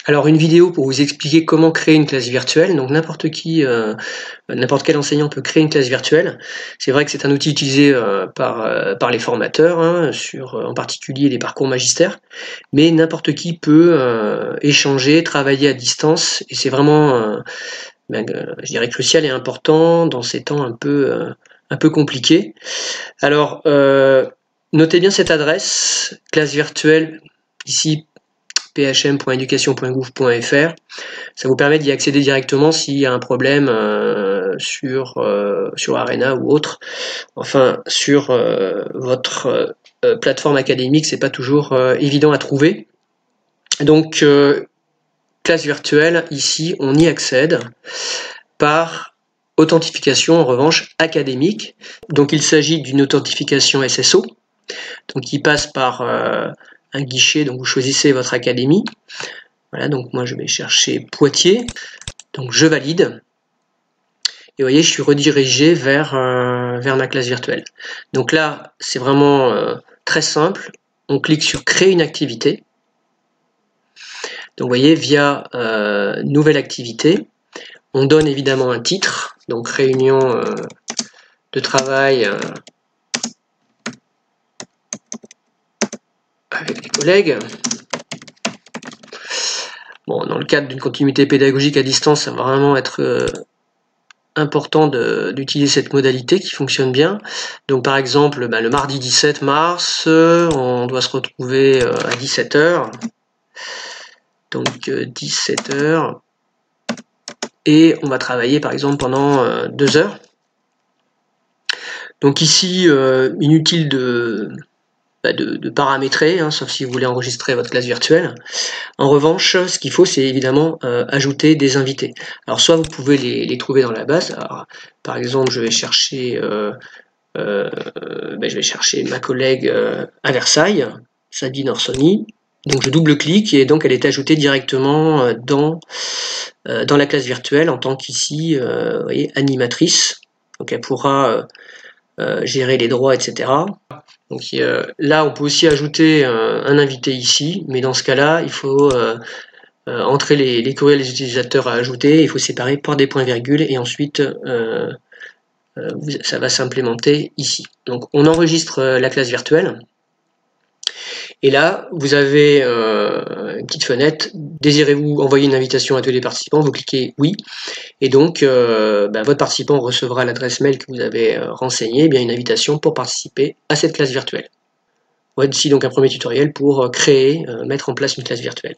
Alors une vidéo pour vous expliquer comment créer une classe virtuelle, donc n'importe qui, n'importe quel enseignant peut créer une classe virtuelle. C'est vrai que c'est un outil utilisé par les formateurs, hein, en particulier les parcours magistères, mais n'importe qui peut échanger, travailler à distance, et c'est vraiment, je dirais, crucial et important dans ces temps un peu compliqués. Alors, notez bien cette adresse, classe virtuelle, ici, phm.education.gouv.fr. Ça vous permet d'y accéder directement s'il y a un problème sur Arena ou autre. Enfin, sur votre plateforme académique, c'est pas toujours évident à trouver. Donc, classe virtuelle, ici, on y accède par authentification, en revanche, académique. Donc, il s'agit d'une authentification SSO, donc qui passe par un guichet, donc vous choisissez votre académie. Voilà, donc moi je vais chercher Poitiers, donc je valide. Et vous voyez, je suis redirigé vers ma classe virtuelle. Donc là, c'est vraiment très simple. On clique sur créer une activité. Donc vous voyez, via nouvelle activité, on donne évidemment un titre, donc réunion de travail avec les collègues. Bon, dans le cadre d'une continuité pédagogique à distance, ça va vraiment être important d'utiliser cette modalité qui fonctionne bien. Donc par exemple, le mardi 17 mars, on doit se retrouver à 17h. Donc 17h. Et on va travailler par exemple pendant 2 heures. Donc ici, inutile de paramétrer, hein, sauf si vous voulez enregistrer votre classe virtuelle. En revanche, ce qu'il faut, c'est évidemment ajouter des invités. Alors soit vous pouvez les trouver dans la base. Alors, par exemple, je vais chercher ma collègue à Versailles, Sabine Orsoni. Donc je double-clique et donc elle est ajoutée directement dans la classe virtuelle en tant qu'ici, vous voyez, animatrice. Donc elle pourra gérer les droits, etc. Donc là, on peut aussi ajouter un invité ici, mais dans ce cas-là, il faut entrer les courriels des utilisateurs à ajouter, il faut séparer par des points-virgules et ensuite ça va s'implémenter ici. Donc on enregistre la classe virtuelle. Et là, vous avez une petite fenêtre. Désirez-vous envoyer une invitation à tous les participants? Vous cliquez oui. Et donc, votre participant recevra l'adresse mail que vous avez renseignée, une invitation pour participer à cette classe virtuelle. Voici donc un premier tutoriel pour créer, mettre en place une classe virtuelle.